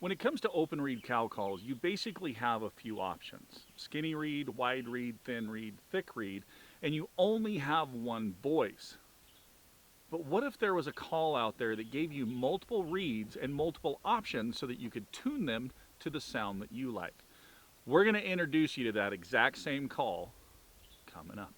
When it comes to open reed cow calls, you basically have a few options: skinny reed, wide reed, thin reed, thick reed, and you only have one voice. But what if there was a call out there that gave you multiple reeds and multiple options so that you could tune them to the sound that you like? We're going to introduce you to that exact same call coming up.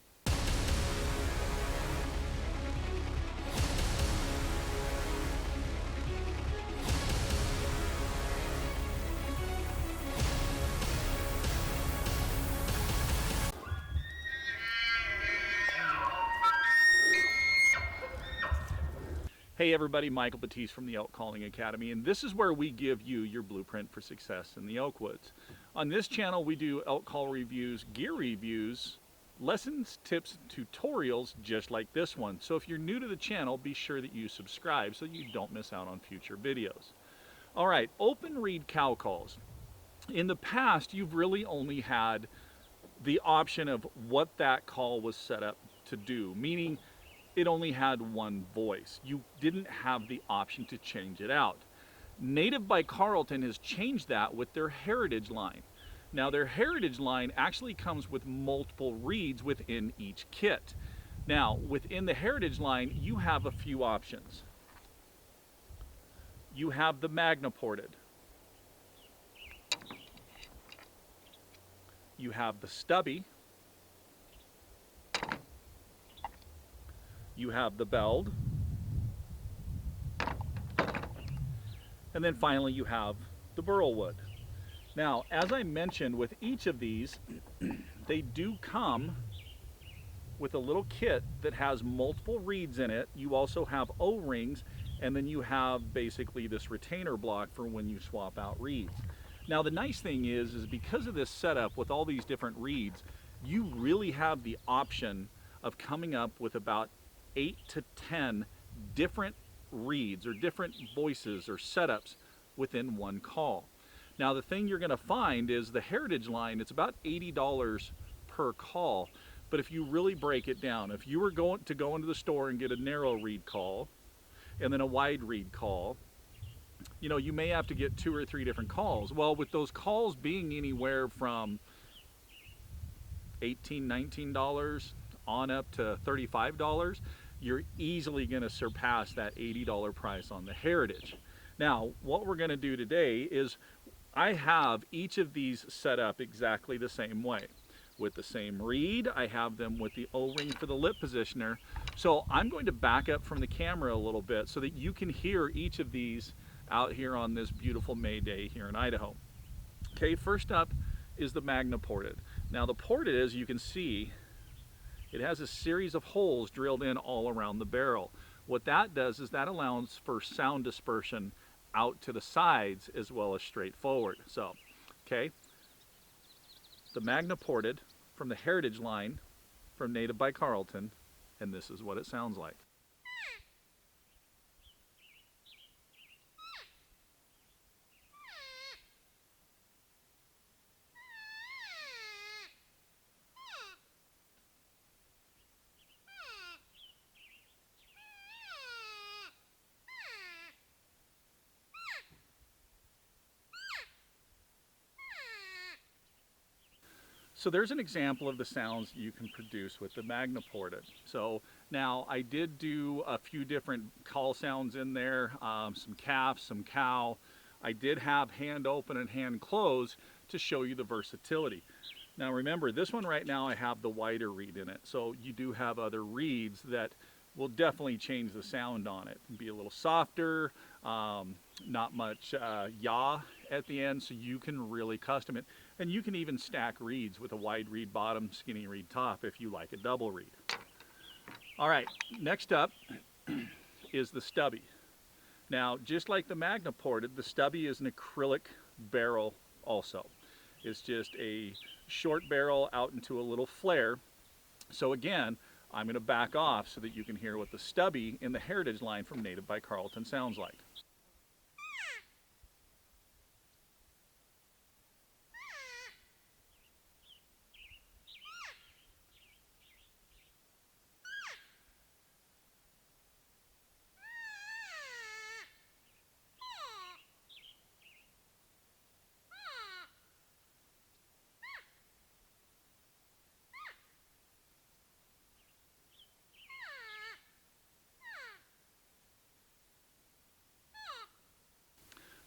Hey everybody, Michael Batiste from the Elk Calling Academy, and this is where we give you your blueprint for success in the elk woods. On this channel we do elk call reviews, gear reviews, lessons, tips, tutorials just like this one. So if you're new to the channel, be sure that you subscribe so you don't miss out on future videos. Alright, open reed cow calls. In the past you've really only had the option of what that call was set up to do, meaning it only had one voice. You didn't have the option to change it out. Native by Carlton has changed that with their heritage line. Now their heritage line actually comes with multiple reeds within each kit. Now within the heritage line you have a few options. You have the Magna ported. You have the Stubby. You have the belled, and then finally you have the Burlwood. Now, as I mentioned, with each of these, they do come with a little kit that has multiple reeds in it. You also have O-rings, and then you have basically this retainer block for when you swap out reeds. Now, the nice thing is because of this setup with all these different reeds, you really have the option of coming up with about 8 to 10 different reeds or different voices or setups within one call. Now the thing you're going to find is the heritage line, it's about $80 per call, but if you really break it down, if you were going to go into the store and get a narrow reed call and then a wide reed call, you know, you may have to get 2 or 3 different calls. Well, with those calls being anywhere from $18, $19 on up to $35, you're easily going to surpass that $80 price on the heritage. Now, what we're going to do today is I have each of these set up exactly the same way. With the same reed, I have them with the O-ring for the lip positioner. So I'm going to back up from the camera a little bit so that you can hear each of these out here on this beautiful May day here in Idaho. Okay, first up is the Magna ported. Now the ported, as you can see, it has a series of holes drilled in all around the barrel. What that does is that allows for sound dispersion out to the sides as well as straight forward. So, okay, the Magna ported from the heritage line from Native by Carlton, and this is what it sounds like. So there's an example of the sounds you can produce with the Magna ported. So now I did do a few different call sounds in there, some calf, some cow. I did have hand open and hand close to show you the versatility. Now remember, this one right now I have the wider reed in it. So you do have other reeds that will definitely change the sound on it. Be a little softer, not much yaw at the end, so you can really custom it. And you can even stack reeds with a wide reed bottom, skinny reed top if you like a double reed. All right, next up is the Stubby. Now, just like the Magna ported, the Stubby is an acrylic barrel also. It's just a short barrel out into a little flare. So again, I'm going to back off so that you can hear what the Stubby in the heritage line from Native by Carlton sounds like.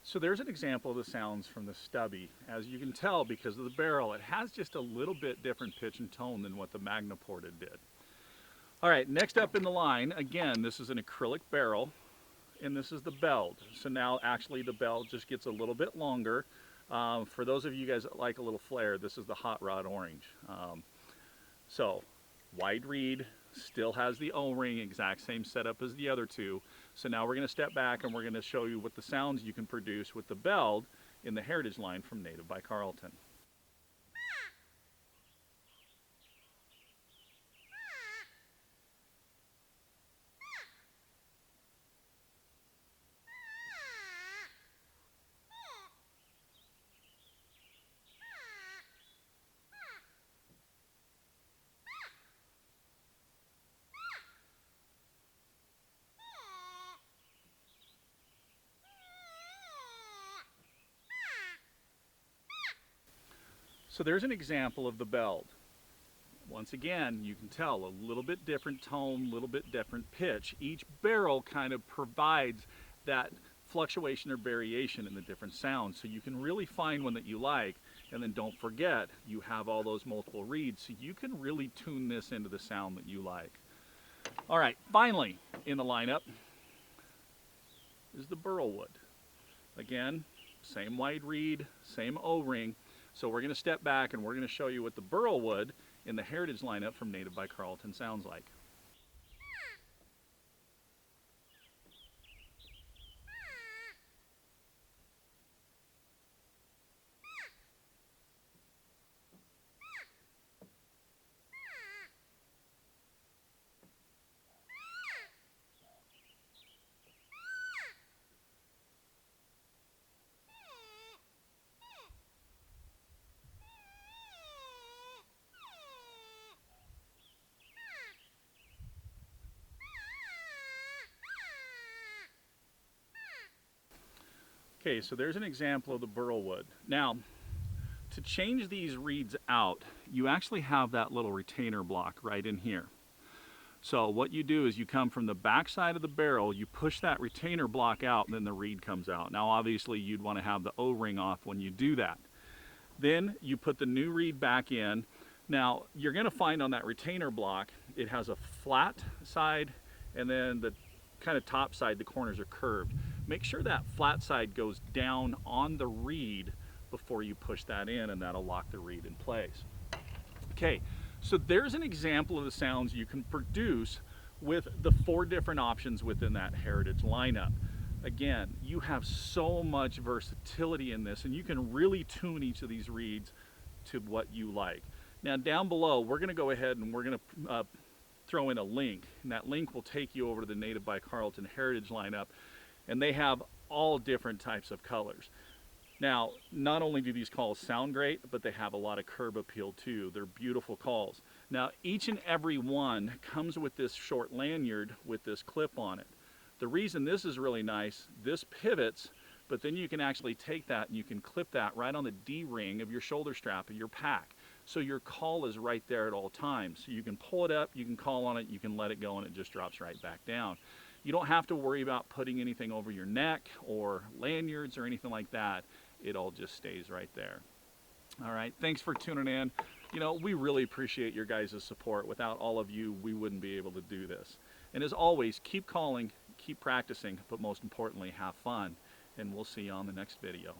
So there's an example of the sounds from the Stubby. As you can tell, because of the barrel, it has just a little bit different pitch and tone than what the Magna ported did. All right, next up in the line, again, this is an acrylic barrel, and this is the beld. So now actually the beld just gets a little bit longer. For those of you guys that like a little flair, this is the Hot Rod Orange. So wide reed, still has the O-ring, exact same setup as the other two. So now we're going to step back and we're going to show you what the sounds you can produce with the beld in the Heritage line from Native by Carlton. So there's an example of the beld. Once again, you can tell a little bit different tone, a little bit different pitch. Each barrel kind of provides that fluctuation or variation in the different sounds. So you can really find one that you like, and then don't forget, you have all those multiple reeds, so you can really tune this into the sound that you like. All right, finally in the lineup is the Burlwood. Again, same wide reed, same O-ring. So we're going to step back and we're going to show you what the Burlwood in the Heritage lineup from Native by Carlton sounds like. Okay, so there's an example of the Burlwood. Now, to change these reeds out, you actually have that little retainer block right in here. So what you do is you come from the back side of the barrel, you push that retainer block out, and then the reed comes out. Now obviously you'd want to have the O-ring off when you do that. Then you put the new reed back in. Now you're going to find on that retainer block, it has a flat side, and then the kind of top side, the corners are curved. Make sure that flat side goes down on the reed before you push that in, and that'll lock the reed in place. Okay, so there's an example of the sounds you can produce with the 4 different options within that Heritage lineup. Again, you have so much versatility in this, and you can really tune each of these reeds to what you like. Now down below, we're going to go ahead and we're going to throw in a link, and that link will take you over to the Native by Carlton Heritage lineup, and they have all different types of colors. Now, not only do these calls sound great, but they have a lot of curb appeal too. They're beautiful calls. Now, each and every one comes with this short lanyard with this clip on it. The reason this is really nice, this pivots, but then you can actually take that and you can clip that right on the D-ring of your shoulder strap of your pack. So your call is right there at all times. So you can pull it up, you can call on it, you can let it go, and it just drops right back down. You don't have to worry about putting anything over your neck or lanyards or anything like that. It all just stays right there. All right, thanks for tuning in. You know, we really appreciate your guys' support. Without all of you, we wouldn't be able to do this. And as always, keep calling, keep practicing, but most importantly, have fun. And we'll see you on the next video.